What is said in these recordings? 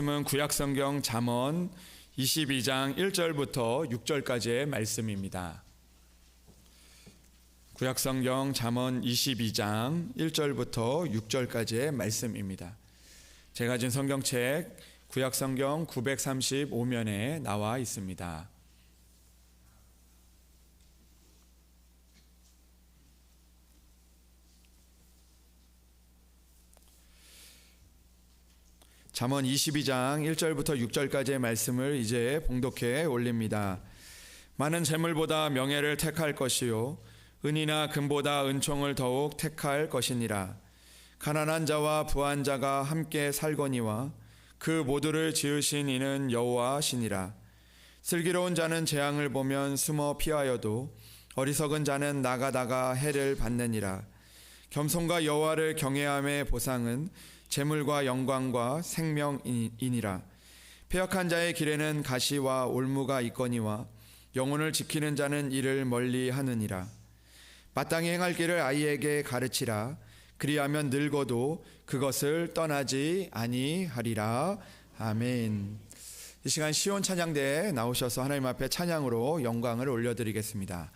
말씀은 구약성경 잠언 22장 1절부터 6절까지의 말씀입니다. 구약성경 잠언 22장 1절부터 6절까지의 말씀입니다. 제가 가진 성경책 구약성경 935면에 나와 있습니다. 잠언 22장 1절부터 6절까지의 말씀을 이제 봉독해 올립니다. 많은 재물보다 명예를 택할 것이요 은이나 금보다 은총을 더욱 택할 것이니라. 가난한 자와 부한 자가 함께 살거니와 그 모두를 지으신 이는 여호와시니라. 슬기로운 자는 재앙을 보면 숨어 피하여도 어리석은 자는 나가다가 해를 받느니라. 겸손과 여호와를 경외함의 보상은 재물과 영광과 생명이니라. 패역한 자의 길에는 가시와 올무가 있거니와 영혼을 지키는 자는 이를 멀리 하느니라. 마땅히 행할 길을 아이에게 가르치라. 그리하면 늙어도 그것을 떠나지 아니하리라. 아멘. 이 시간 시온 찬양대에 나오셔서 하나님 앞에 찬양으로 영광을 올려드리겠습니다.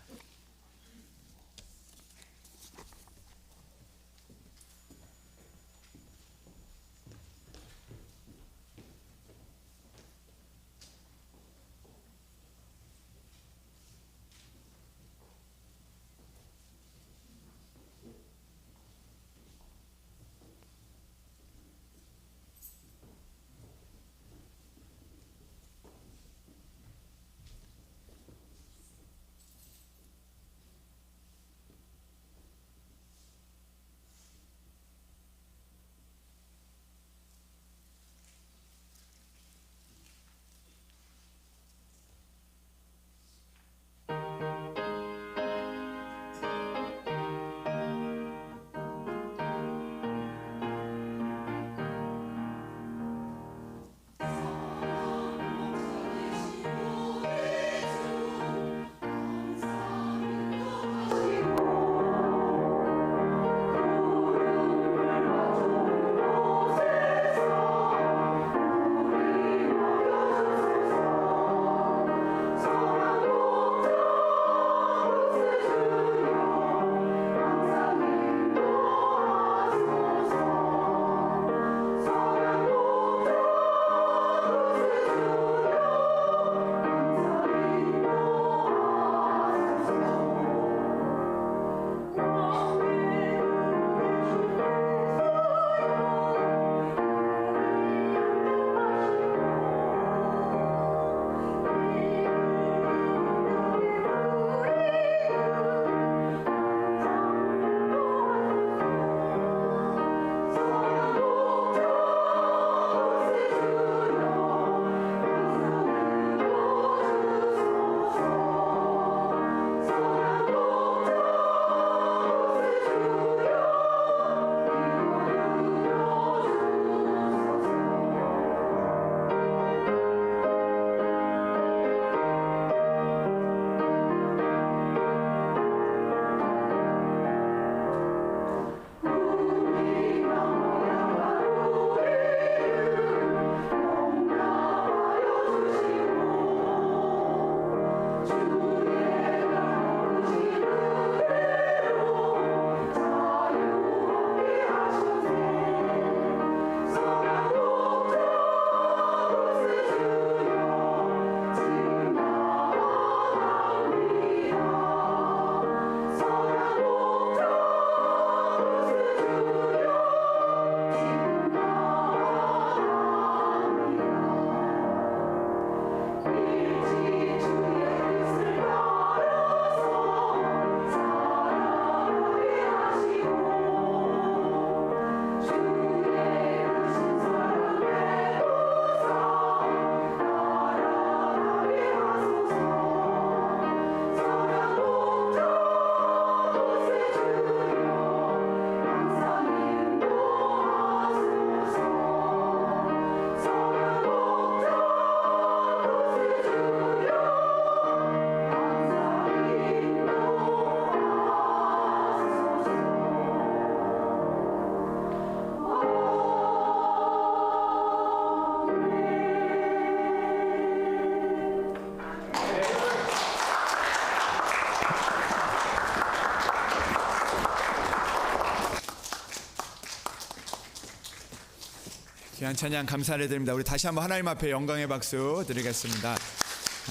귀한 찬양 감사를 드립니다. 우리 다시 한번 하나님 앞에 영광의 박수 드리겠습니다.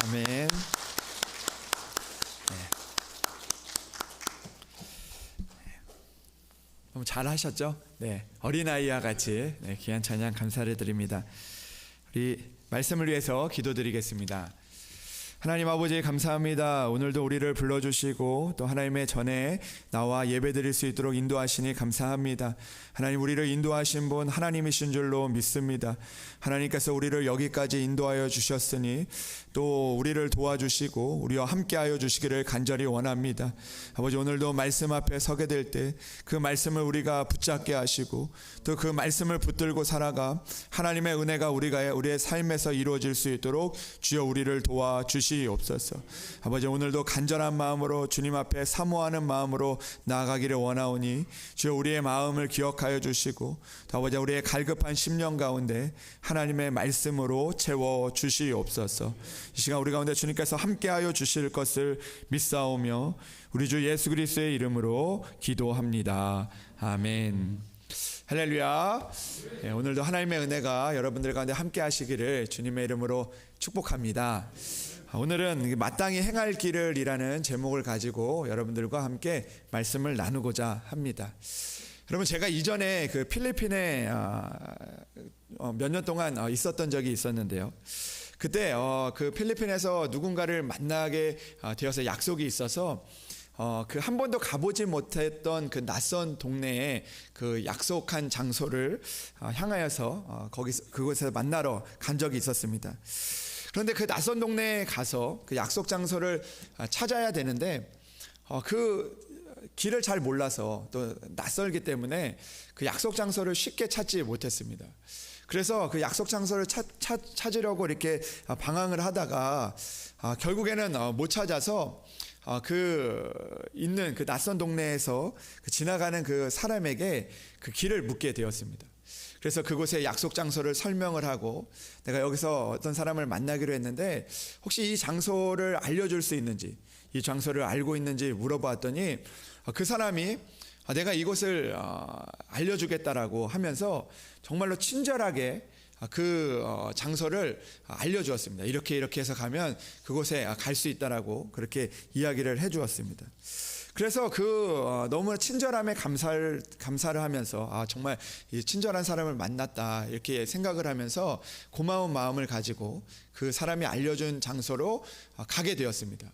아멘. 네. 너무 잘하셨죠? 네, 어린아이와 같이 귀한 찬양 감사를 드립니다. 우리 말씀을 위해서 기도드리겠습니다. 하나님 아버지 감사합니다. 오늘도 우리를 불러주시고 또 하나님의 전에 나와 예배드릴 수 있도록 인도하시니 감사합니다. 하나님, 우리를 인도하신 분 하나님이신 줄로 믿습니다. 하나님께서 우리를 여기까지 인도하여 주셨으니 또 우리를 도와주시고 우리와 함께하여 주시기를 간절히 원합니다. 아버지, 오늘도 말씀 앞에 서게 될 때 그 말씀을 우리가 붙잡게 하시고 또 그 말씀을 붙들고 살아가 하나님의 은혜가 우리의 삶에서 이루어질 수 있도록 주여 우리를 도와주시옵소서. 아버지, 오늘도 간절한 마음으로 주님 앞에 사모하는 마음으로 나아가기를 원하오니 주여 우리의 마음을 기억하여 주시고 또 아버지, 우리의 갈급한 심령 가운데 하나님의 말씀으로 채워 주시옵소서. 이 시간 우리 가운데 주님께서 함께하여 주실 것을 믿사오며 우리 주 예수 그리스도의 이름으로 기도합니다. 아멘. 할렐루야. 네, 오늘도 하나님의 은혜가 여러분들 가운데 함께 하시기를 주님의 이름으로 축복합니다. 오늘은 마땅히 행할 길을 이라는 제목을 가지고 여러분들과 함께 말씀을 나누고자 합니다. 여러분, 제가 이전에 그 필리핀에 몇 년 동안 있었던 적이 있었는데요. 그때 그 필리핀에서 누군가를 만나게 되어서 약속이 있어서 그 한 번도 가보지 못했던 그 낯선 동네에 그 약속한 장소를 향하여서 그곳에서 만나러 간 적이 있었습니다. 그런데 그 낯선 동네에 가서 그 약속 장소를 찾아야 되는데 그 길을 잘 몰라서 또 낯설기 때문에 그 약속 장소를 쉽게 찾지 못했습니다. 그래서 그 약속 장소를 찾으려고 이렇게 방황을 하다가 결국에는 못 찾아서 그 있는 그 낯선 동네에서 지나가는 그 사람에게 그 길을 묻게 되었습니다. 그래서 그곳의 약속 장소를 설명을 하고 내가 여기서 어떤 사람을 만나기로 했는데 혹시 이 장소를 알려줄 수 있는지, 이 장소를 알고 있는지 물어봤더니 그 사람이 내가 이곳을 알려주겠다라고 하면서 정말로 친절하게 그 장소를 알려주었습니다. 이렇게 해서 가면 그곳에 갈 수 있다라고 그렇게 이야기를 해주었습니다. 그래서 그 너무 친절함에 감사를 하면서 정말 이 친절한 사람을 만났다 이렇게 생각을 하면서 고마운 마음을 가지고 그 사람이 알려준 장소로 가게 되었습니다.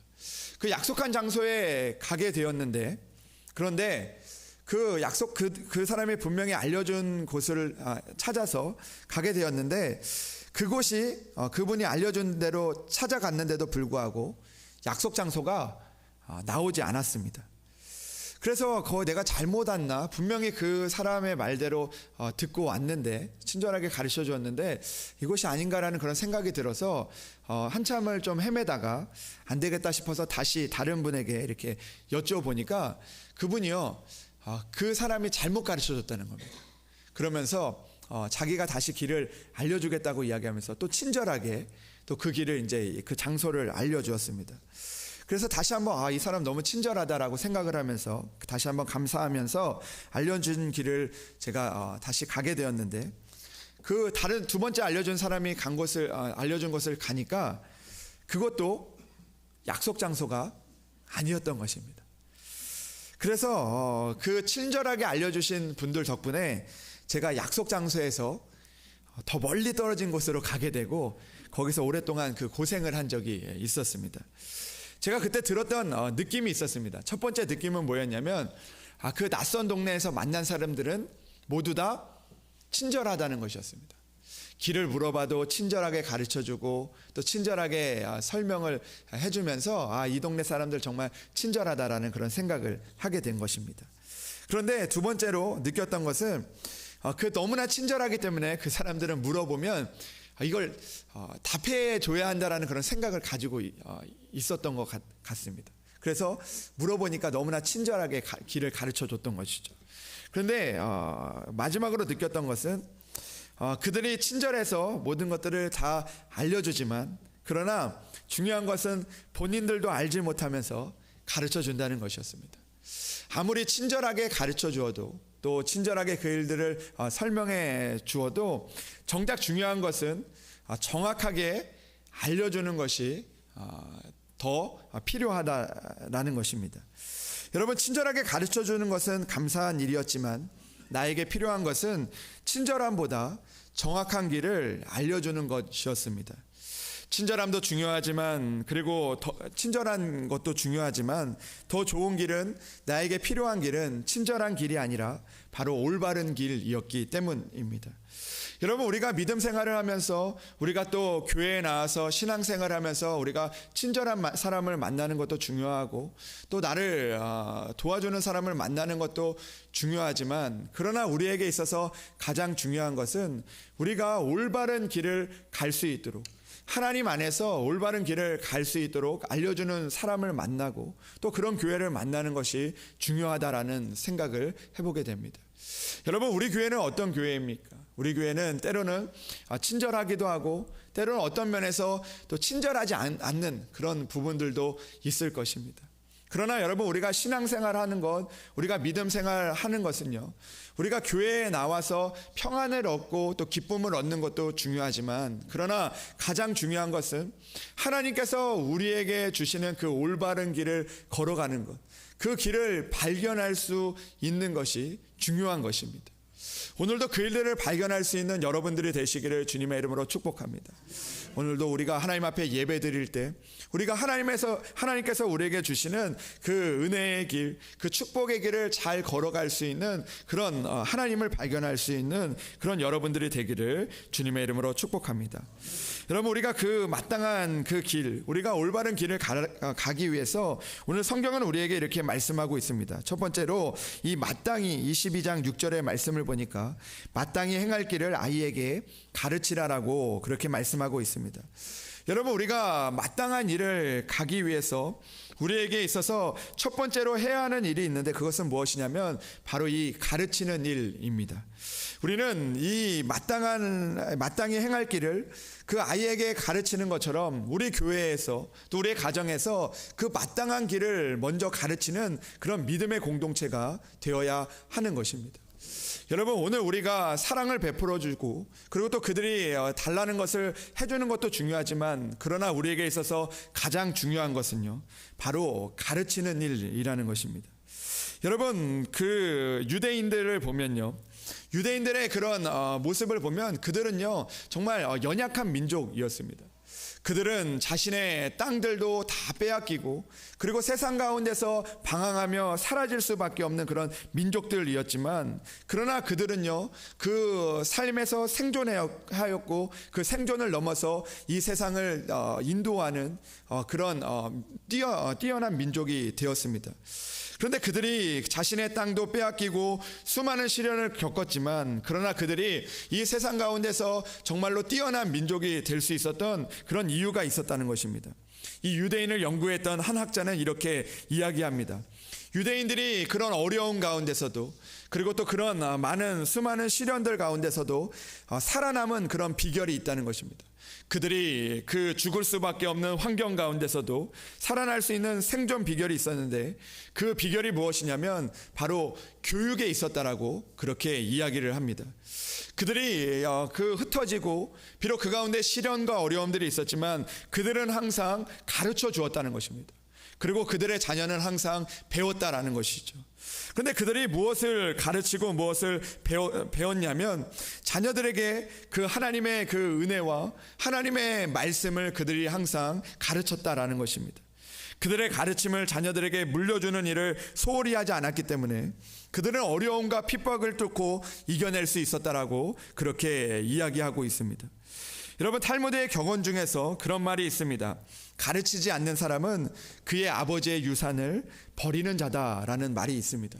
그 약속한 장소에 가게 되었는데, 그런데 그 사람이 분명히 알려준 곳을 찾아서 가게 되었는데 그곳이 그분이 알려준 대로 찾아갔는데도 불구하고 약속 장소가 나오지 않았습니다. 그래서 내가 잘못 왔나? 분명히 그 사람의 말대로 듣고 왔는데, 친절하게 가르쳐 주었는데 이곳이 아닌가라는 그런 생각이 들어서 한참을 좀 헤매다가 안 되겠다 싶어서 다시 다른 분에게 이렇게 여쭤보니까 그분이요, 그 사람이 잘못 가르쳐 줬다는 겁니다. 그러면서 자기가 다시 길을 알려주겠다고 이야기하면서 또 친절하게 또 그 길을 이제 그 장소를 알려주었습니다. 그래서 다시 한번 이 사람 너무 친절하다라고 생각을 하면서 다시 한번 감사하면서 알려준 길을 제가 다시 가게 되었는데, 그 다른 두 번째 알려준 사람이 알려준 곳을 가니까 그것도 약속 장소가 아니었던 것입니다. 그래서 그 친절하게 알려주신 분들 덕분에 제가 약속 장소에서 더 멀리 떨어진 곳으로 가게 되고 거기서 오랫동안 그 고생을 한 적이 있었습니다. 제가 그때 들었던 느낌이 있었습니다. 첫 번째 느낌은 뭐였냐면 그 낯선 동네에서 만난 사람들은 모두 다 친절하다는 것이었습니다. 길을 물어봐도 친절하게 가르쳐주고 또 친절하게 설명을 해주면서 이 동네 사람들 정말 친절하다라는 그런 생각을 하게 된 것입니다. 그런데 두 번째로 느꼈던 것은 그 너무나 친절하기 때문에 그 사람들은 물어보면 이걸 답해줘야 한다라는 그런 생각을 가지고 있었던 것 같습니다. 그래서 물어보니까 너무나 친절하게 길을 가르쳐줬던 것이죠. 그런데 마지막으로 느꼈던 것은 그들이 친절해서 모든 것들을 다 알려주지만, 그러나 중요한 것은 본인들도 알지 못하면서 가르쳐 준다는 것이었습니다. 아무리 친절하게 가르쳐 주어도 또 친절하게 그 일들을 설명해 주어도 정작 중요한 것은 정확하게 알려주는 것이 더 필요하다라는 것입니다. 여러분, 친절하게 가르쳐 주는 것은 감사한 일이었지만 나에게 필요한 것은 친절함보다 정확한 길을 알려주는 것이었습니다. 친절함도 중요하지만, 그리고 더 친절한 것도 중요하지만 더 좋은 길은, 나에게 필요한 길은 친절한 길이 아니라 바로 올바른 길이었기 때문입니다. 여러분, 우리가 믿음 생활을 하면서, 우리가 또 교회에 나와서 신앙생활을 하면서 우리가 친절한 사람을 만나는 것도 중요하고 또 나를 도와주는 사람을 만나는 것도 중요하지만, 그러나 우리에게 있어서 가장 중요한 것은 우리가 올바른 길을 갈 수 있도록, 하나님 안에서 올바른 길을 갈 수 있도록 알려주는 사람을 만나고 또 그런 교회를 만나는 것이 중요하다라는 생각을 해보게 됩니다. 여러분, 우리 교회는 어떤 교회입니까? 우리 교회는 때로는 친절하기도 하고 때로는 어떤 면에서 또 친절하지 않는 그런 부분들도 있을 것입니다. 그러나 여러분, 우리가 신앙생활 하는 것, 우리가 믿음 생활 하는 것은요, 우리가 교회에 나와서 평안을 얻고 또 기쁨을 얻는 것도 중요하지만, 그러나 가장 중요한 것은 하나님께서 우리에게 주시는 그 올바른 길을 걸어가는 것, 그 길을 발견할 수 있는 것이 중요한 것입니다. 오늘도 그 일들을 발견할 수 있는 여러분들이 되시기를 주님의 이름으로 축복합니다. 오늘도 우리가 하나님 앞에 예배 드릴 때 우리가 하나님께서 우리에게 주시는 그 은혜의 길, 그 축복의 길을 잘 걸어갈 수 있는 그런 하나님을 발견할 수 있는 그런 여러분들이 되기를 주님의 이름으로 축복합니다. 여러분, 우리가 그 마땅한 그 길, 우리가 올바른 길을 가기 위해서 오늘 성경은 우리에게 이렇게 말씀하고 있습니다. 첫 번째로 이 마땅히 22장 6절의 말씀을 보니까 마땅히 행할 길을 아이에게 가르치라라고 그렇게 말씀하고 있습니다. 여러분, 우리가 마땅한 일을 가기 위해서 우리에게 있어서 첫 번째로 해야 하는 일이 있는데, 그것은 무엇이냐면 바로 이 가르치는 일입니다. 우리는 이 마땅히 행할 길을 그 아이에게 가르치는 것처럼 우리 교회에서 또 우리의 가정에서 그 마땅한 길을 먼저 가르치는 그런 믿음의 공동체가 되어야 하는 것입니다. 여러분, 오늘 우리가 사랑을 베풀어주고 그리고 또 그들이 달라는 것을 해주는 것도 중요하지만, 그러나 우리에게 있어서 가장 중요한 것은요, 바로 가르치는 일이라는 것입니다. 여러분, 그 유대인들을 보면요, 유대인들의 그런 모습을 보면 그들은요 정말 연약한 민족이었습니다. 그들은 자신의 땅들도 다 빼앗기고 그리고 세상 가운데서 방황하며 사라질 수밖에 없는 그런 민족들이었지만, 그러나 그들은요 그 삶에서 생존하였고 그 생존을 넘어서 이 세상을 인도하는 그런 뛰어난 민족이 되었습니다. 그런데 그들이 자신의 땅도 빼앗기고 수많은 시련을 겪었지만, 그러나 그들이 이 세상 가운데서 정말로 뛰어난 민족이 될 수 있었던 그런 이유가 있었다는 것입니다. 이 유대인을 연구했던 한 학자는 이렇게 이야기합니다. 유대인들이 그런 어려움 가운데서도 그리고 또 그런 수많은 시련들 가운데서도 살아남은 그런 비결이 있다는 것입니다. 그들이 그 죽을 수밖에 없는 환경 가운데서도 살아날 수 있는 생존 비결이 있었는데, 그 비결이 무엇이냐면 바로 교육에 있었다라고 그렇게 이야기를 합니다. 그들이 그 흩어지고 비록 그 가운데 시련과 어려움들이 있었지만 그들은 항상 가르쳐 주었다는 것입니다. 그리고 그들의 자녀는 항상 배웠다라는 것이죠. 그런데 그들이 무엇을 가르치고 무엇을 배웠냐면, 자녀들에게 그 하나님의 그 은혜와 하나님의 말씀을 그들이 항상 가르쳤다라는 것입니다. 그들의 가르침을 자녀들에게 물려주는 일을 소홀히 하지 않았기 때문에 그들은 어려움과 핍박을 뚫고 이겨낼 수 있었다라고 그렇게 이야기하고 있습니다. 여러분, 탈무드의 격언 중에서 그런 말이 있습니다. 가르치지 않는 사람은 그의 아버지의 유산을 버리는 자다라는 말이 있습니다.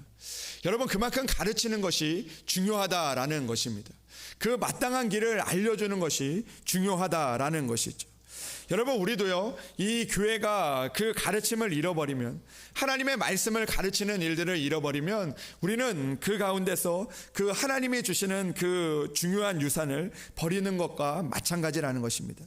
여러분, 그만큼 가르치는 것이 중요하다라는 것입니다. 그 마땅한 길을 알려주는 것이 중요하다라는 것이죠. 여러분, 우리도요, 이 교회가 그 가르침을 잃어버리면, 하나님의 말씀을 가르치는 일들을 잃어버리면 우리는 그 가운데서 그 하나님이 주시는 그 중요한 유산을 버리는 것과 마찬가지라는 것입니다.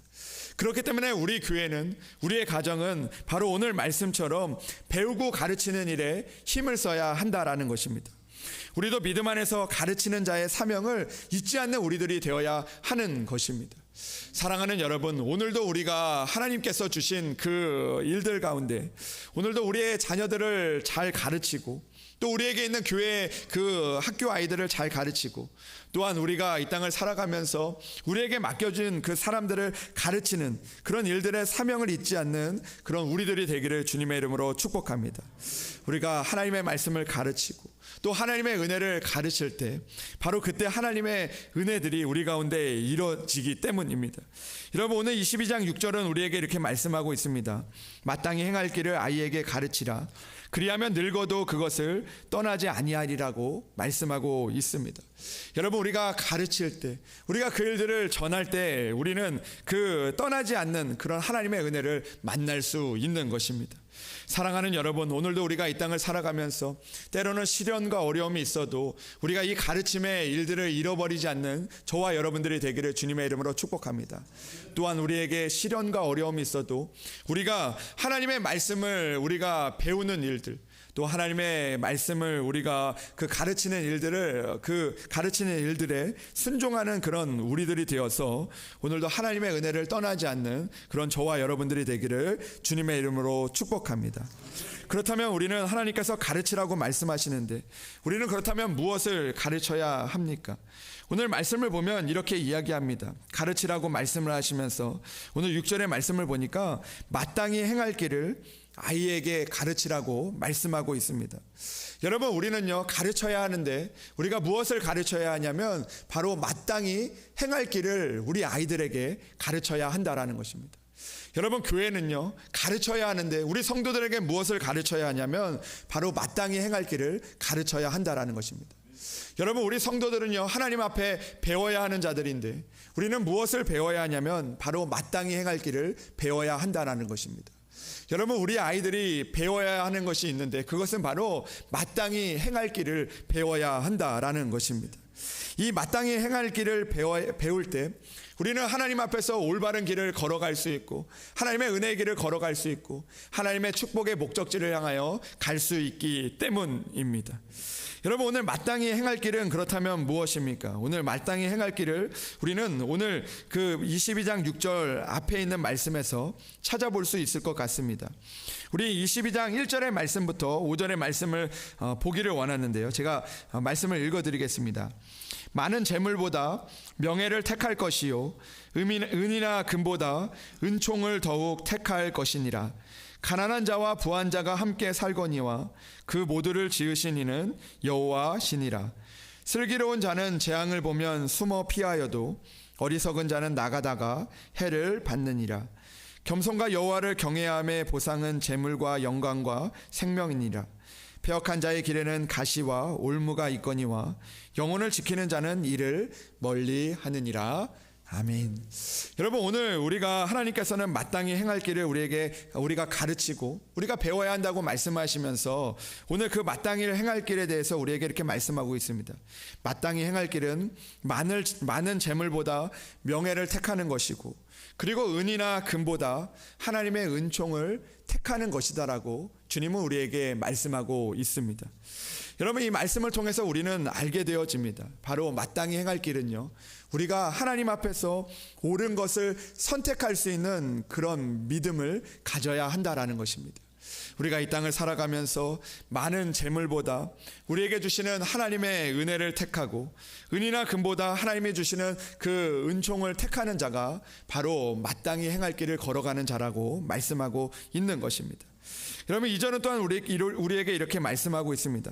그렇기 때문에 우리 교회는, 우리의 가정은 바로 오늘 말씀처럼 배우고 가르치는 일에 힘을 써야 한다라는 것입니다. 우리도 믿음 안에서 가르치는 자의 사명을 잊지 않는 우리들이 되어야 하는 것입니다. 사랑하는 여러분, 오늘도 우리가 하나님께서 주신 그 일들 가운데 오늘도 우리의 자녀들을 잘 가르치고, 또 우리에게 있는 교회 그 학교 아이들을 잘 가르치고, 또한 우리가 이 땅을 살아가면서 우리에게 맡겨진 그 사람들을 가르치는 그런 일들의 사명을 잊지 않는 그런 우리들이 되기를 주님의 이름으로 축복합니다. 우리가 하나님의 말씀을 가르치고 또 하나님의 은혜를 가르칠 때 바로 그때 하나님의 은혜들이 우리 가운데 이루어지기 때문입니다. 여러분, 오늘 22장 6절은 우리에게 이렇게 말씀하고 있습니다. 마땅히 행할 길을 아이에게 가르치라. 그리하면 늙어도 그것을 떠나지 아니하리라고 말씀하고 있습니다. 여러분, 우리가 가르칠 때, 우리가 그 일들을 전할 때 우리는 그 떠나지 않는 그런 하나님의 은혜를 만날 수 있는 것입니다. 사랑하는 여러분, 오늘도 우리가 이 땅을 살아가면서 때로는 시련과 어려움이 있어도 우리가 이 가르침의 일들을 잃어버리지 않는 저와 여러분들이 되기를 주님의 이름으로 축복합니다. 또한 우리에게 시련과 어려움이 있어도 우리가 하나님의 말씀을 우리가 배우는 일들, 또 하나님의 말씀을 우리가 그 가르치는 일들에 순종하는 그런 우리들이 되어서 오늘도 하나님의 은혜를 떠나지 않는 그런 저와 여러분들이 되기를 주님의 이름으로 축복합니다. 그렇다면 우리는 하나님께서 가르치라고 말씀하시는데 우리는 그렇다면 무엇을 가르쳐야 합니까? 오늘 말씀을 보면 이렇게 이야기합니다. 가르치라고 말씀을 하시면서 오늘 6절의 말씀을 보니까 마땅히 행할 길을 아이에게 가르치라고 말씀하고 있습니다. 여러분, 우리는요, 가르쳐야 하는데 우리가 무엇을 가르쳐야 하냐면 바로 마땅히 행할 길을 우리 아이들에게 가르쳐야 한다라는 것입니다. 여러분, 교회는요, 가르쳐야 하는데 우리 성도들에게 무엇을 가르쳐야 하냐면 바로 마땅히 행할 길을 가르쳐야 한다라는 것입니다. 여러분, 우리 성도들은요, 하나님 앞에 배워야 하는 자들인데 우리는 무엇을 배워야 하냐면 바로 마땅히 행할 길을 배워야 한다라는 것입니다. 여러분, 우리 아이들이 배워야 하는 것이 있는데 그것은 바로 마땅히 행할 길을 배워야 한다라는 것입니다. 이 마땅히 행할 길을 배울 때 우리는 하나님 앞에서 올바른 길을 걸어갈 수 있고 하나님의 은혜의 길을 걸어갈 수 있고 하나님의 축복의 목적지를 향하여 갈 수 있기 때문입니다. 여러분, 오늘 마땅히 행할 길은 그렇다면 무엇입니까? 오늘 마땅히 행할 길을 우리는 오늘 그 22장 6절 앞에 있는 말씀에서 찾아볼 수 있을 것 같습니다. 우리 22장 1절의 말씀부터 5절의 말씀을 보기를 원하는데요, 제가 말씀을 읽어드리겠습니다. 많은 재물보다 명예를 택할 것이요 은이나 금보다 은총을 더욱 택할 것이니라. 가난한 자와 부한 자가 함께 살거니와 그 모두를 지으신 이는 여호와시니라. 슬기로운 자는 재앙을 보면 숨어 피하여도 어리석은 자는 나가다가 해를 받느니라. 겸손과 여호와를 경외함의 보상은 재물과 영광과 생명이니라. 패역한 자의 길에는 가시와 올무가 있거니와 영혼을 지키는 자는 이를 멀리 하느니라. 아멘. 여러분, 오늘 우리가 하나님께서는 마땅히 행할 길을 우리가 가르치고 우리가 배워야 한다고 말씀하시면서 오늘 그 마땅히 행할 길에 대해서 우리에게 이렇게 말씀하고 있습니다. 마땅히 행할 길은 많은 재물보다 명예를 택하는 것이고 그리고 은이나 금보다 하나님의 은총을 택하는 것이다라고 주님은 우리에게 말씀하고 있습니다. 여러분, 이 말씀을 통해서 우리는 알게 되어집니다. 바로 마땅히 행할 길은요, 우리가 하나님 앞에서 옳은 것을 선택할 수 있는 그런 믿음을 가져야 한다라는 것입니다. 우리가 이 땅을 살아가면서 많은 재물보다 우리에게 주시는 하나님의 은혜를 택하고 은이나 금보다 하나님이 주시는 그 은총을 택하는 자가 바로 마땅히 행할 길을 걸어가는 자라고 말씀하고 있는 것입니다. 여러분, 이전은 또한 우리에게 이렇게 말씀하고 있습니다.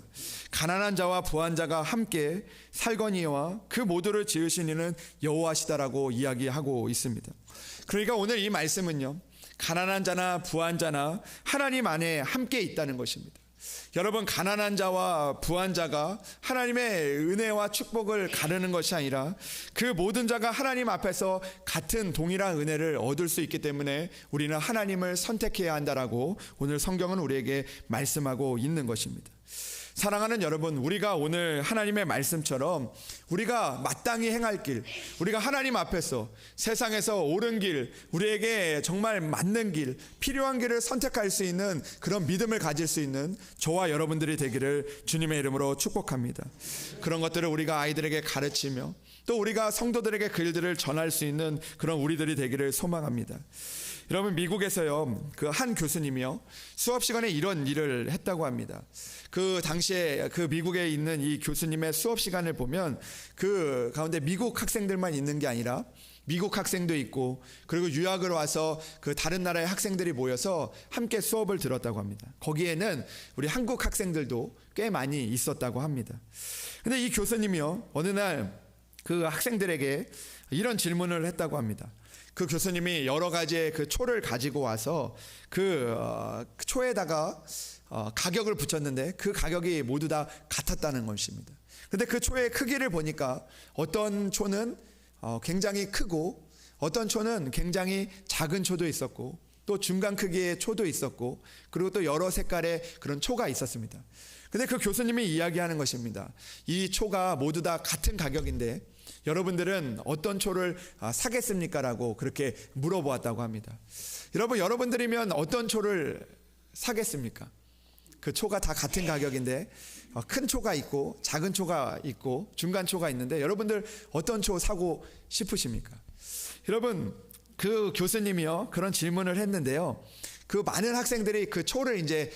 가난한 자와 부한 자가 함께 살거니와 그 모두를 지으신 이는 여호와시다라고 이야기하고 있습니다. 그러니까 오늘 이 말씀은요, 가난한 자나 부한 자나 하나님 안에 함께 있다는 것입니다. 여러분, 가난한 자와 부한 자가 하나님의 은혜와 축복을 가르는 것이 아니라 그 모든 자가 하나님 앞에서 같은 동일한 은혜를 얻을 수 있기 때문에 우리는 하나님을 선택해야 한다라고 오늘 성경은 우리에게 말씀하고 있는 것입니다. 사랑하는 여러분, 우리가 오늘 하나님의 말씀처럼 우리가 마땅히 행할 길, 우리가 하나님 앞에서 세상에서 옳은 길, 우리에게 정말 맞는 길, 필요한 길을 선택할 수 있는 그런 믿음을 가질 수 있는 저와 여러분들이 되기를 주님의 이름으로 축복합니다. 그런 것들을 우리가 아이들에게 가르치며 또 우리가 성도들에게 그 일들을 전할 수 있는 그런 우리들이 되기를 소망합니다. 여러분, 미국에서요, 그 한 교수님이요, 수업 시간에 이런 일을 했다고 합니다. 그 당시에 그 미국에 있는 이 교수님의 수업 시간을 보면 그 가운데 미국 학생들만 있는 게 아니라 미국 학생도 있고, 그리고 유학을 와서 그 다른 나라의 학생들이 모여서 함께 수업을 들었다고 합니다. 거기에는 우리 한국 학생들도 꽤 많이 있었다고 합니다. 근데 이 교수님이요, 어느 날 그 학생들에게 이런 질문을 했다고 합니다. 그 교수님이 여러 가지의 그 초를 가지고 와서 그 초에다가 가격을 붙였는데 그 가격이 모두 다 같았다는 것입니다. 근데 그 초의 크기를 보니까 어떤 초는 굉장히 크고 어떤 초는 굉장히 작은 초도 있었고 또 중간 크기의 초도 있었고 그리고 또 여러 색깔의 그런 초가 있었습니다. 근데 그 교수님이 이야기하는 것입니다. 이 초가 모두 다 같은 가격인데 여러분들은 어떤 초를 사겠습니까? 라고 그렇게 물어보았다고 합니다. 여러분들이면 어떤 초를 사겠습니까? 그 초가 다 같은 가격인데 큰 초가 있고 작은 초가 있고 중간 초가 있는데 여러분들 어떤 초 사고 싶으십니까? 여러분, 그 교수님이요, 그런 질문을 했는데요, 그 많은 학생들이 그 초를 이제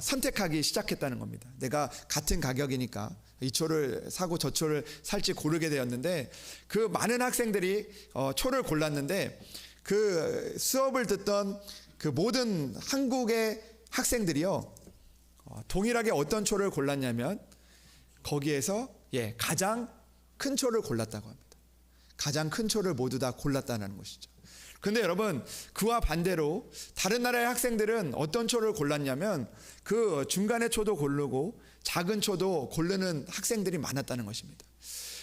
선택하기 시작했다는 겁니다. 내가 같은 가격이니까 이 초를 사고 저 초를 살지 고르게 되었는데, 그 많은 학생들이 초를 골랐는데 그 수업을 듣던 그 모든 한국의 학생들이요, 동일하게 어떤 초를 골랐냐면 거기에서 가장 큰 초를 골랐다고 합니다. 가장 큰 초를 모두 다 골랐다는 것이죠. 근데 여러분, 그와 반대로 다른 나라의 학생들은 어떤 초를 골랐냐면 그 중간의 초도 고르고 작은 초도 고르는 학생들이 많았다는 것입니다.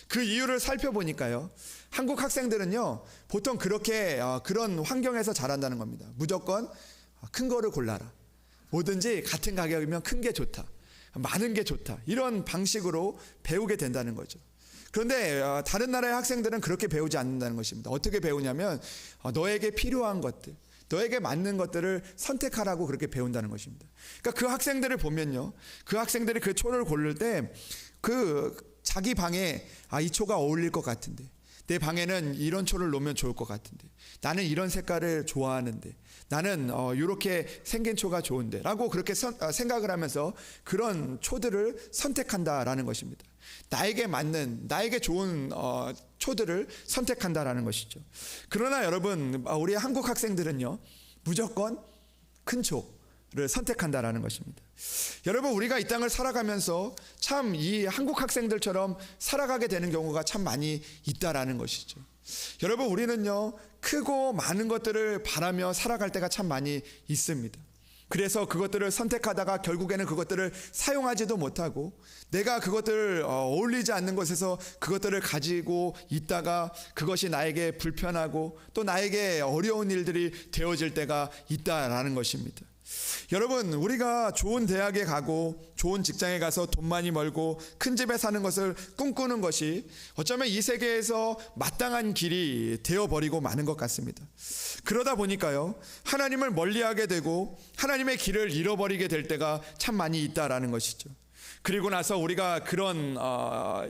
그 이유를 살펴보니까요, 한국 학생들은요 보통 그렇게 그런 환경에서 자란다는 겁니다. 무조건 큰 거를 골라라, 뭐든지 같은 가격이면 큰 게 좋다, 많은 게 좋다, 이런 방식으로 배우게 된다는 거죠. 그런데 다른 나라의 학생들은 그렇게 배우지 않는다는 것입니다. 어떻게 배우냐면 너에게 필요한 것들, 너에게 맞는 것들을 선택하라고 그렇게 배운다는 것입니다. 그러니까 그 학생들을 보면요, 그 학생들이 그 초를 고를 때 그 자기 방에 이 초가 어울릴 것 같은데, 내 방에는 이런 초를 놓으면 좋을 것 같은데, 나는 이런 색깔을 좋아하는데, 나는 이렇게 생긴 초가 좋은데 라고 그렇게 생각을 하면서 그런 초들을 선택한다라는 것입니다. 나에게 맞는, 나에게 좋은 초들을 선택한다라는 것이죠. 그러나 여러분, 우리 한국 학생들은요 무조건 큰 초를 선택한다라는 것입니다. 여러분, 우리가 이 땅을 살아가면서 참 이 한국 학생들처럼 살아가게 되는 경우가 참 많이 있다라는 것이죠. 여러분, 우리는요 크고 많은 것들을 바라며 살아갈 때가 참 많이 있습니다. 그래서 그것들을 선택하다가 결국에는 그것들을 사용하지도 못하고, 내가 그것들을 어울리지 않는 곳에서 그것들을 가지고 있다가 그것이 나에게 불편하고 또 나에게 어려운 일들이 되어질 때가 있다라는 것입니다. 여러분, 우리가 좋은 대학에 가고 좋은 직장에 가서 돈 많이 벌고 큰 집에 사는 것을 꿈꾸는 것이 어쩌면 이 세계에서 마땅한 길이 되어버리고 마는 것 같습니다. 그러다 보니까요, 하나님을 멀리하게 되고 하나님의 길을 잃어버리게 될 때가 참 많이 있다라는 것이죠. 그리고 나서 우리가 그런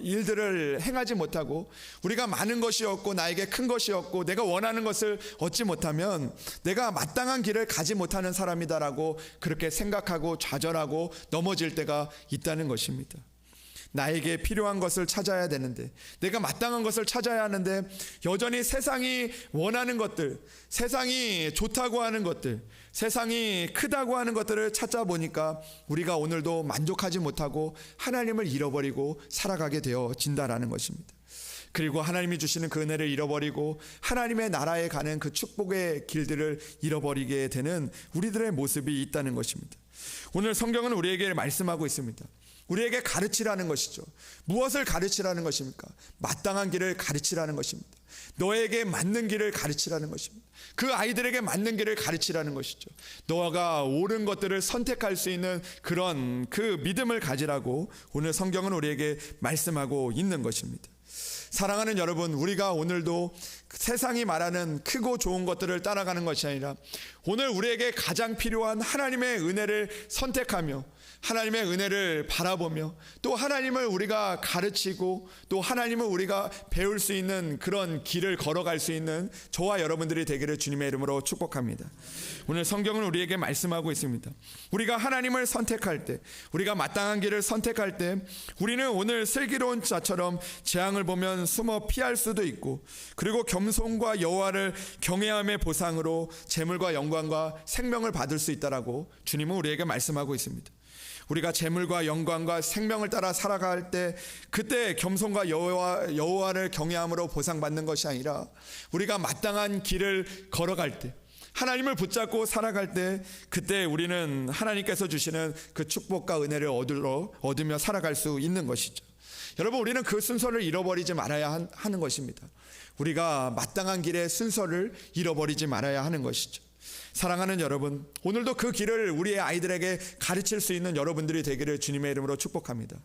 일들을 행하지 못하고, 우리가 많은 것이었고 나에게 큰 것이었고 내가 원하는 것을 얻지 못하면 내가 마땅한 길을 가지 못하는 사람이다라고 그렇게 생각하고 좌절하고 넘어질 때가 있다는 것입니다. 나에게 필요한 것을 찾아야 되는데, 내가 마땅한 것을 찾아야 하는데 여전히 세상이 원하는 것들, 세상이 좋다고 하는 것들, 세상이 크다고 하는 것들을 찾아보니까 우리가 오늘도 만족하지 못하고 하나님을 잃어버리고 살아가게 되어진다라는 것입니다. 그리고 하나님이 주시는 그 은혜를 잃어버리고 하나님의 나라에 가는 그 축복의 길들을 잃어버리게 되는 우리들의 모습이 있다는 것입니다. 오늘 성경은 우리에게 말씀하고 있습니다. 우리에게 가르치라는 것이죠. 무엇을 가르치라는 것입니까? 마땅한 길을 가르치라는 것입니다. 너에게 맞는 길을 가르치라는 것입니다. 그 아이들에게 맞는 길을 가르치라는 것이죠. 너가 옳은 것들을 선택할 수 있는 그런 그 믿음을 가지라고 오늘 성경은 우리에게 말씀하고 있는 것입니다. 사랑하는 여러분, 우리가 오늘도 세상이 말하는 크고 좋은 것들을 따라가는 것이 아니라 오늘 우리에게 가장 필요한 하나님의 은혜를 선택하며 하나님의 은혜를 바라보며 또 하나님을 우리가 가르치고 또 하나님을 우리가 배울 수 있는 그런 길을 걸어갈 수 있는 저와 여러분들이 되기를 주님의 이름으로 축복합니다. 오늘 성경은 우리에게 말씀하고 있습니다. 우리가 하나님을 선택할 때, 우리가 마땅한 길을 선택할 때 우리는 오늘 슬기로운 자처럼 재앙을 보면 숨어 피할 수도 있고, 그리고 겸손과 여호와를 경외함의 보상으로 재물과 영광과 생명을 받을 수 있다라고 주님은 우리에게 말씀하고 있습니다. 우리가 재물과 영광과 생명을 따라 살아갈 때 그때 겸손과 여호와를 경외함으로 보상받는 것이 아니라 우리가 마땅한 길을 걸어갈 때, 하나님을 붙잡고 살아갈 때 그때 우리는 하나님께서 주시는 그 축복과 은혜를 얻으며 살아갈 수 있는 것이죠. 여러분, 우리는 그 순서를 잃어버리지 말아야 하는 것입니다. 우리가 마땅한 길의 순서를 잃어버리지 말아야 하는 것이죠. 사랑하는 여러분, 오늘도 그 길을 우리의 아이들에게 가르칠 수 있는 여러분들이 되기를 주님의 이름으로 축복합니다.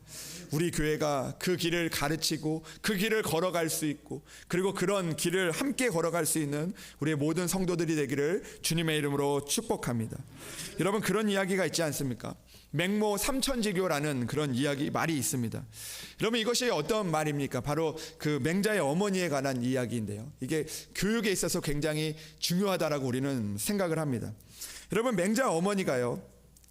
우리 교회가 그 길을 가르치고 그 길을 걸어갈 수 있고, 그리고 그런 길을 함께 걸어갈 수 있는 우리의 모든 성도들이 되기를 주님의 이름으로 축복합니다. 여러분, 그런 이야기가 있지 않습니까? 맹모 삼천지교라는 그런 말이 있습니다. 여러분, 이것이 어떤 말입니까? 바로 그 맹자의 어머니에 관한 이야기인데요. 이게 교육에 있어서 굉장히 중요하다라고 우리는 생각을 합니다. 여러분, 맹자 어머니가요,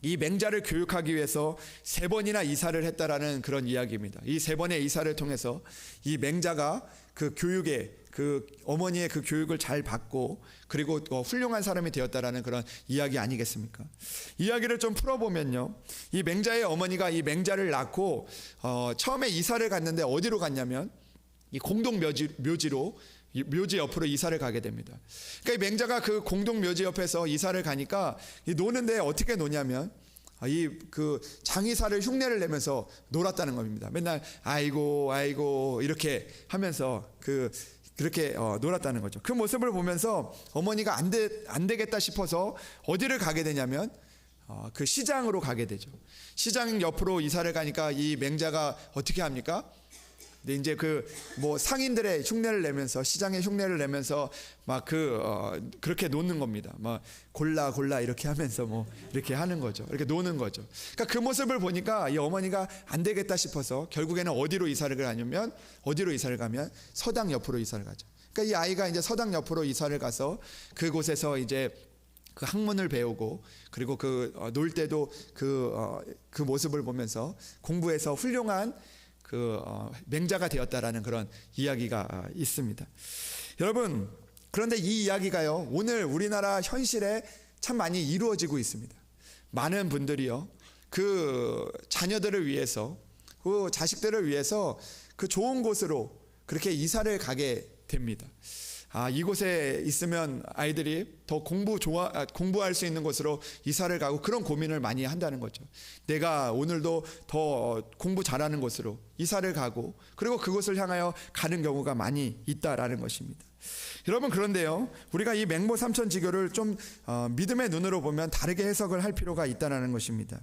이 맹자를 교육하기 위해서 3번이나 이사를 했다라는 그런 이야기입니다. 이 3번의 이사를 통해서 이 맹자가 그 교육에 그 어머니의 그 교육을 잘 받고 그리고 훌륭한 사람이 되었다라는 그런 이야기 아니겠습니까? 이야기를 좀 풀어보면요, 이 맹자의 어머니가 이 맹자를 낳고 처음에 이사를 갔는데 어디로 갔냐면 이 공동 묘지로, 묘지 옆으로 이사를 가게 됩니다. 그러니까 이 맹자가 그 공동 묘지 옆에서 이사를 가니까 이 노는데 어떻게 노냐면 이 그 장의사를 흉내를 내면서 놀았다는 겁니다. 맨날 아이고 아이고 이렇게 하면서 그렇게 놀았다는 거죠. 그 모습을 보면서 어머니가 안 되겠다 싶어서 어디를 가게 되냐면 그 시장으로 가게 되죠. 시장 옆으로 이사를 가니까 이 맹자가 어떻게 합니까? 근데 이제 상인들의 흉내를 내면서, 시장의 흉내를 내면서 막 그렇게 노는 겁니다. 막 골라 이렇게 하면서 이렇게 하는 거죠. 이렇게 노는 거죠. 그러니까 그 모습을 보니까 이 어머니가 안 되겠다 싶어서 결국에는 어디로 이사를 가면 서당 옆으로 이사를 가죠. 그러니까 이 아이가 이제 서당 옆으로 이사를 가서 그곳에서 이제 그 학문을 배우고, 그리고 놀 때도 그 모습을 보면서 공부해서 훌륭한 맹자가 되었다라는 그런 이야기가 있습니다. 여러분, 그런데 이 이야기가요, 오늘 우리나라 현실에 참 많이 이루어지고 있습니다. 많은 분들이요, 그 자녀들을 위해서, 그 자식들을 위해서 그 좋은 곳으로 그렇게 이사를 가게 됩니다. 이곳에 있으면 아이들이 더 공부할 수 있는 곳으로 이사를 가고 그런 고민을 많이 한다는 거죠. 내가 오늘도 더 공부 잘하는 곳으로 이사를 가고 그리고 그곳을 향하여 가는 경우가 많이 있다라는 것입니다. 여러분, 그런데요, 우리가 이 맹모 삼천지교를 좀 믿음의 눈으로 보면 다르게 해석을 할 필요가 있다는 것입니다.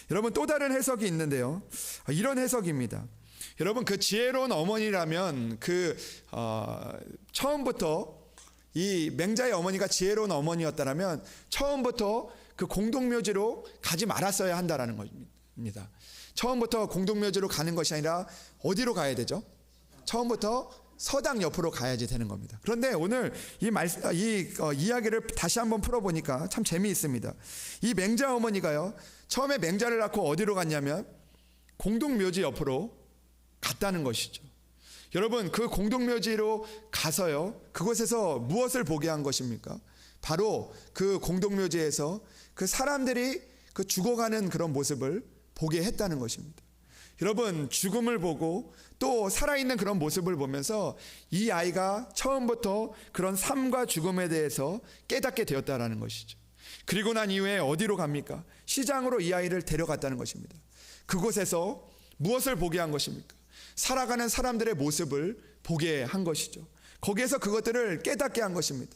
여러분, 또 다른 해석이 있는데요, 이런 해석입니다. 여러분, 그 지혜로운 어머니라면 처음부터 이 맹자의 어머니가 지혜로운 어머니였다면 처음부터 그 공동묘지로 가지 말았어야 한다라는 겁니다. 처음부터 공동묘지로 가는 것이 아니라 어디로 가야 되죠? 처음부터 서당 옆으로 가야지 되는 겁니다. 그런데 오늘 이 이야기를 다시 한번 풀어보니까 참 재미있습니다. 이 맹자 어머니가요, 처음에 맹자를 낳고 어디로 갔냐면 공동묘지 옆으로 갔다는 것이죠. 여러분, 그 공동묘지로 가서요, 그곳에서 무엇을 보게 한 것입니까? 바로 그 공동묘지에서 그 사람들이 그 죽어가는 그런 모습을 보게 했다는 것입니다. 여러분, 죽음을 보고 또 살아있는 그런 모습을 보면서 이 아이가 처음부터 그런 삶과 죽음에 대해서 깨닫게 되었다라는 것이죠. 그리고 난 이후에 어디로 갑니까? 시장으로 이 아이를 데려갔다는 것입니다. 그곳에서 무엇을 보게 한 것입니까? 살아가는 사람들의 모습을 보게 한 것이죠. 거기에서 그것들을 깨닫게 한 것입니다.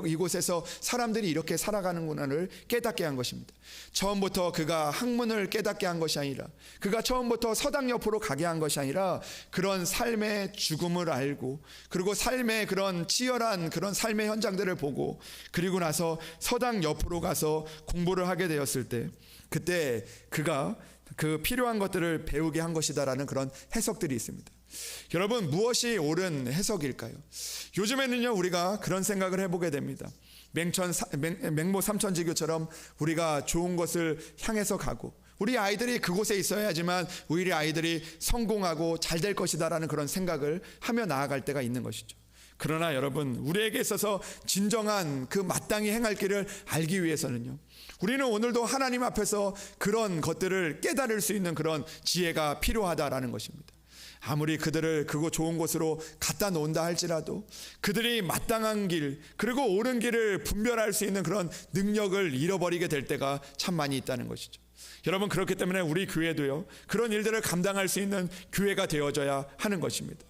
이곳에서 사람들이 이렇게 살아가는구나를 깨닫게 한 것입니다. 처음부터 그가 학문을 깨닫게 한 것이 아니라, 그가 처음부터 서당 옆으로 가게 한 것이 아니라, 그런 삶의 죽음을 알고, 그리고 삶의 그런 치열한 그런 삶의 현장들을 보고, 그리고 나서 서당 옆으로 가서 공부를 하게 되었을 때, 그때 그가 그 필요한 것들을 배우게 한 것이다라는 그런 해석들이 있습니다. 여러분, 무엇이 옳은 해석일까요? 요즘에는요, 우리가 그런 생각을 해보게 됩니다. 맹모 삼천지교처럼 우리가 좋은 것을 향해서 가고, 우리 아이들이 그곳에 있어야지만 우리 아이들이 성공하고 잘 될 것이다라는 그런 생각을 하며 나아갈 때가 있는 것이죠. 그러나 여러분, 우리에게 있어서 진정한 그 마땅히 행할 길을 알기 위해서는요, 우리는 오늘도 하나님 앞에서 그런 것들을 깨달을 수 있는 그런 지혜가 필요하다라는 것입니다. 아무리 그들을 그곳 좋은 곳으로 갖다 놓은다 할지라도 그들이 마땅한 길, 그리고 옳은 길을 분별할 수 있는 그런 능력을 잃어버리게 될 때가 참 많이 있다는 것이죠. 여러분, 그렇기 때문에 우리 교회도요, 그런 일들을 감당할 수 있는 교회가 되어져야 하는 것입니다.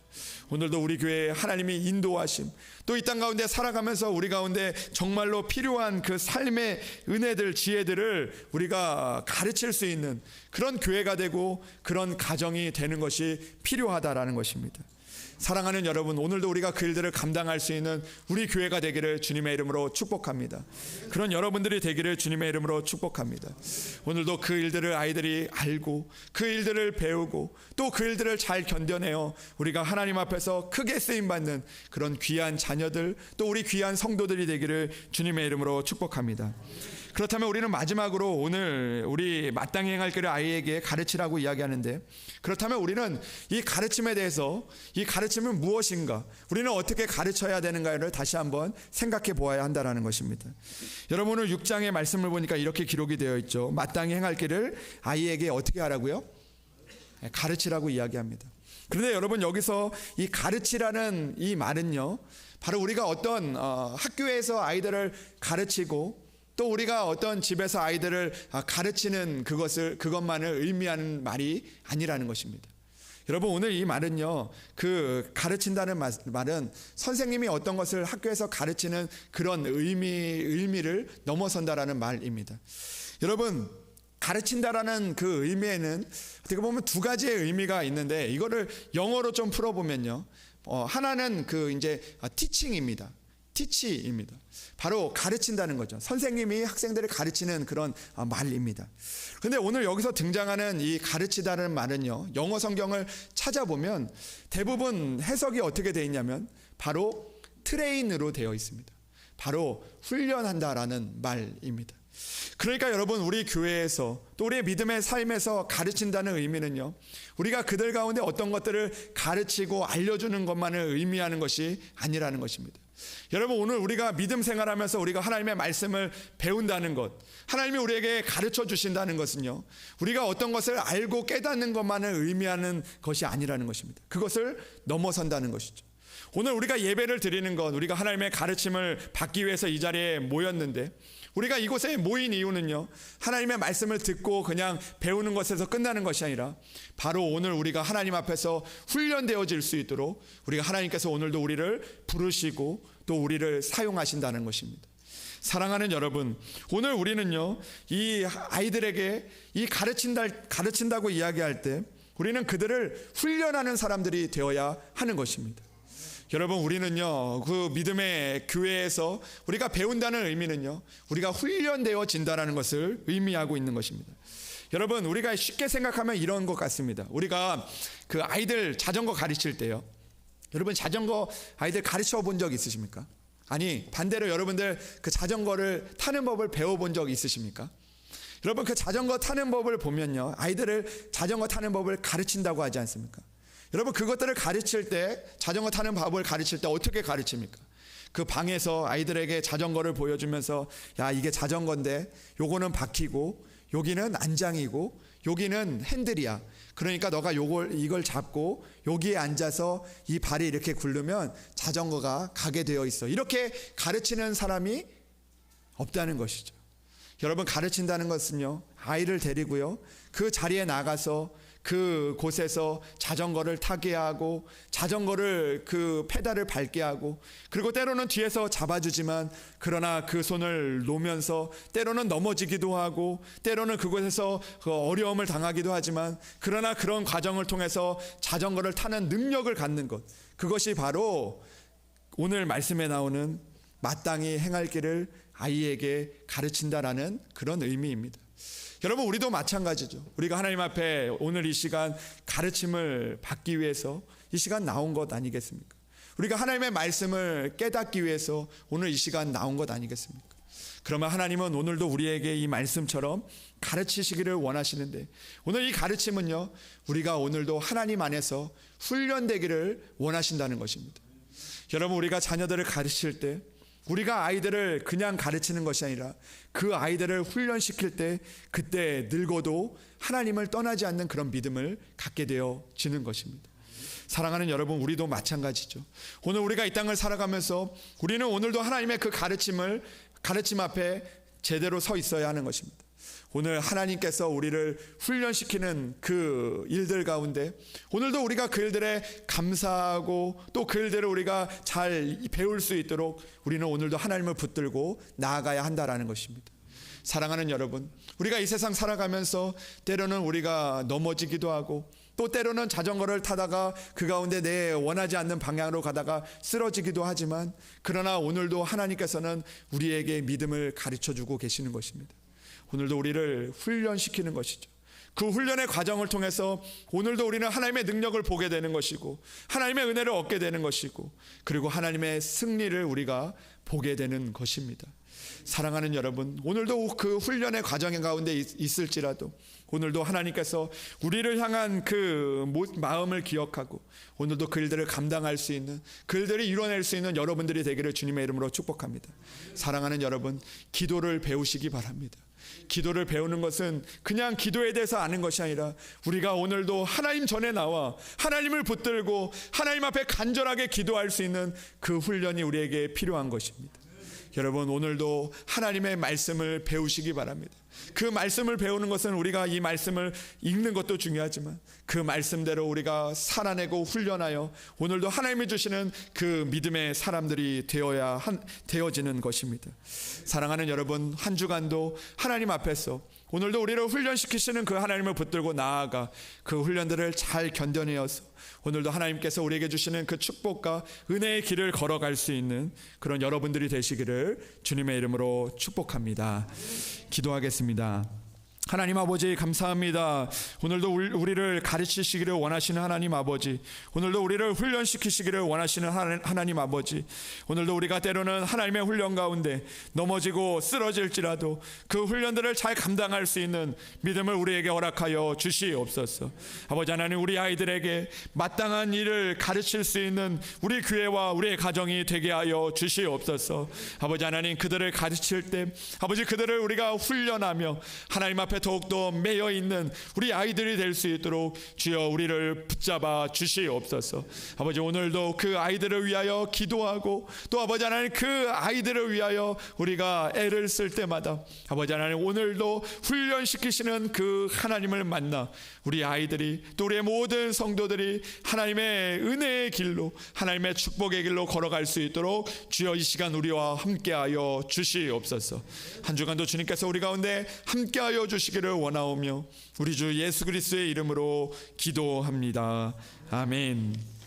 오늘도 우리 교회에 하나님이 인도하심, 또 이 땅 가운데 살아가면서 우리 가운데 정말로 필요한 그 삶의 은혜들, 지혜들을 우리가 가르칠 수 있는 그런 교회가 되고 그런 가정이 되는 것이 필요하다라는 것입니다. 사랑하는 여러분, 오늘도 우리가 그 일들을 감당할 수 있는 우리 교회가 되기를 주님의 이름으로 축복합니다. 그런 여러분들이 되기를 주님의 이름으로 축복합니다. 오늘도 그 일들을 아이들이 알고, 그 일들을 배우고, 또 그 일들을 잘 견뎌내어 우리가 하나님 앞에서 크게 쓰임받는 그런 귀한 자녀들, 또 우리 귀한 성도들이 되기를 주님의 이름으로 축복합니다. 그렇다면 우리는 마지막으로 오늘 우리 마땅히 행할 길을 아이에게 가르치라고 이야기하는데, 그렇다면 우리는 이 가르침에 대해서, 이 가르침은 무엇인가, 우리는 어떻게 가르쳐야 되는가를 다시 한번 생각해 보아야 한다는 것입니다. 여러분, 오늘 6장의 말씀을 보니까 이렇게 기록이 되어 있죠. 마땅히 행할 길을 아이에게 어떻게 하라고요? 가르치라고 이야기합니다. 그런데 여러분, 여기서 이 가르치라는 이 말은요, 바로 우리가 어떤 학교에서 아이들을 가르치고, 또 우리가 어떤 집에서 아이들을 가르치는 그것만을 의미하는 말이 아니라는 것입니다. 여러분, 오늘 이 말은요, 그 가르친다는 말은 선생님이 어떤 것을 학교에서 가르치는 그런 의미를 넘어선다라는 말입니다. 여러분, 가르친다라는 그 의미에는 어떻게 보면 두 가지의 의미가 있는데, 이거를 영어로 좀 풀어보면요, 하나는 그 이제 teaching입니다. 티치입니다. 바로 가르친다는 거죠. 선생님이 학생들을 가르치는 그런 말입니다. 그런데 오늘 여기서 등장하는 이 가르치다는 말은요, 영어 성경을 찾아보면 대부분 해석이 어떻게 되어 있냐면 바로 트레인으로 되어 있습니다. 바로 훈련한다라는 말입니다. 그러니까 여러분, 우리 교회에서 또 우리의 믿음의 삶에서 가르친다는 의미는요, 우리가 그들 가운데 어떤 것들을 가르치고 알려주는 것만을 의미하는 것이 아니라는 것입니다. 여러분, 오늘 우리가 믿음 생활하면서 우리가 하나님의 말씀을 배운다는 것, 하나님이 우리에게 가르쳐 주신다는 것은요, 우리가 어떤 것을 알고 깨닫는 것만을 의미하는 것이 아니라는 것입니다. 그것을 넘어선다는 것이죠. 오늘 우리가 예배를 드리는 것, 우리가 하나님의 가르침을 받기 위해서 이 자리에 모였는데, 우리가 이곳에 모인 이유는요, 하나님의 말씀을 듣고 그냥 배우는 것에서 끝나는 것이 아니라 바로 오늘 우리가 하나님 앞에서 훈련되어질 수 있도록 우리가 하나님께서 오늘도 우리를 부르시고 또 우리를 사용하신다는 것입니다. 사랑하는 여러분, 오늘 우리는요, 이 아이들에게 이 가르친다고 이야기할 때 우리는 그들을 훈련하는 사람들이 되어야 하는 것입니다. 여러분, 우리는요, 그 믿음의 교회에서 우리가 배운다는 의미는요, 우리가 훈련되어진다는 것을 의미하고 있는 것입니다. 여러분, 우리가 쉽게 생각하면 이런 것 같습니다. 우리가 그 아이들 자전거 가르칠 때요, 여러분, 자전거 아이들 가르쳐 본 적 있으십니까? 아니, 반대로 여러분들 그 자전거를 타는 법을 배워본 적 있으십니까? 여러분, 그 자전거 타는 법을 보면요, 아이들을 자전거 타는 법을 가르친다고 하지 않습니까? 여러분, 그것들을 가르칠 때, 자전거 타는 법을 가르칠 때 어떻게 가르칩니까? 그 방에서 아이들에게 자전거를 보여주면서, 야, 이게 자전거인데 요거는 바퀴고 여기는 안장이고 여기는 핸들이야. 그러니까 너가 이걸 잡고 여기에 앉아서 이 발이 이렇게 굴르면 자전거가 가게 되어 있어. 이렇게 가르치는 사람이 없다는 것이죠. 여러분, 가르친다는 것은요, 아이를 데리고요, 그 자리에 나가서 그 곳에서 자전거를 타게 하고, 자전거를 그 페달을 밟게 하고, 그리고 때로는 뒤에서 잡아주지만, 그러나 그 손을 놓으면서 때로는 넘어지기도 하고, 때로는 그곳에서 어려움을 당하기도 하지만, 그러나 그런 과정을 통해서 자전거를 타는 능력을 갖는 것, 그것이 바로 오늘 말씀에 나오는 마땅히 행할 길을 아이에게 가르친다라는 그런 의미입니다. 여러분, 우리도 마찬가지죠. 우리가 하나님 앞에 오늘 이 시간 가르침을 받기 위해서 이 시간 나온 것 아니겠습니까? 우리가 하나님의 말씀을 깨닫기 위해서 오늘 이 시간 나온 것 아니겠습니까? 그러면 하나님은 오늘도 우리에게 이 말씀처럼 가르치시기를 원하시는데, 오늘 이 가르침은요, 우리가 오늘도 하나님 안에서 훈련되기를 원하신다는 것입니다. 여러분, 우리가 자녀들을 가르칠 때, 우리가 아이들을 그냥 가르치는 것이 아니라 그 아이들을 훈련시킬 때, 그때 늙어도 하나님을 떠나지 않는 그런 믿음을 갖게 되어지는 것입니다. 사랑하는 여러분, 우리도 마찬가지죠. 오늘 우리가 이 땅을 살아가면서 우리는 오늘도 하나님의 그 가르침 앞에 제대로 서 있어야 하는 것입니다. 오늘 하나님께서 우리를 훈련시키는 그 일들 가운데 오늘도 우리가 그 일들에 감사하고, 또 그 일들을 우리가 잘 배울 수 있도록 우리는 오늘도 하나님을 붙들고 나아가야 한다라는 것입니다. 사랑하는 여러분, 우리가 이 세상 살아가면서 때로는 우리가 넘어지기도 하고, 또 때로는 자전거를 타다가 그 가운데 내 원하지 않는 방향으로 가다가 쓰러지기도 하지만, 그러나 오늘도 하나님께서는 우리에게 믿음을 가르쳐주고 계시는 것입니다. 오늘도 우리를 훈련시키는 것이죠. 그 훈련의 과정을 통해서 오늘도 우리는 하나님의 능력을 보게 되는 것이고, 하나님의 은혜를 얻게 되는 것이고, 그리고 하나님의 승리를 우리가 보게 되는 것입니다. 사랑하는 여러분, 오늘도 그 훈련의 과정 가운데 있을지라도 오늘도 하나님께서 우리를 향한 그 마음을 기억하고 오늘도 그 일들을 감당할 수 있는, 그 일들을 이뤄낼 수 있는 여러분들이 되기를 주님의 이름으로 축복합니다. 사랑하는 여러분, 기도를 배우시기 바랍니다. 기도를 배우는 것은 그냥 기도에 대해서 아는 것이 아니라 우리가 오늘도 하나님 전에 나와 하나님을 붙들고 하나님 앞에 간절하게 기도할 수 있는 그 훈련이 우리에게 필요한 것입니다. 여러분, 오늘도 하나님의 말씀을 배우시기 바랍니다. 그 말씀을 배우는 것은 우리가 이 말씀을 읽는 것도 중요하지만 그 말씀대로 우리가 살아내고 훈련하여 오늘도 하나님이 주시는 그 믿음의 사람들이 되어지는 것입니다. 사랑하는 여러분, 한 주간도 하나님 앞에서 오늘도 우리를 훈련시키시는 그 하나님을 붙들고 나아가 그 훈련들을 잘 견뎌내어서 오늘도 하나님께서 우리에게 주시는 그 축복과 은혜의 길을 걸어갈 수 있는 그런 여러분들이 되시기를 주님의 이름으로 축복합니다. 기도하겠습니다. 하나님 아버지, 감사합니다. 오늘도 우리를 가르치시기를 원하시는 하나님 아버지, 오늘도 우리를 훈련시키시기를 원하시는 하나님 아버지, 오늘도 우리가 때로는 하나님의 훈련 가운데 넘어지고 쓰러질지라도 그 훈련들을 잘 감당할 수 있는 믿음을 우리에게 허락하여 주시옵소서. 아버지 하나님, 우리 아이들에게 마땅한 일을 가르칠 수 있는 우리 교회와 우리의 가정이 되게 하여 주시옵소서. 아버지 하나님, 그들을 가르칠 때 아버지 그들을 우리가 훈련하며 하나님 앞에 더욱더 매여 있는 우리 아이들이 될 수 있도록 주여 우리를 붙잡아 주시옵소서. 아버지, 오늘도 그 아이들을 위하여 기도하고 또 아버지 하나님 그 아이들을 위하여 우리가 애를 쓸 때마다 아버지 하나님 오늘도 훈련시키시는 그 하나님을 만나 우리 아이들이 또 우리의 모든 성도들이 하나님의 은혜의 길로 하나님의 축복의 길로 걸어갈 수 있도록 주여 이 시간 우리와 함께하여 주시옵소서. 한 주간도 주님께서 우리 가운데 함께하여 주시기를 원하오며 우리 주 예수 그리스도의 이름으로 기도합니다. 아멘.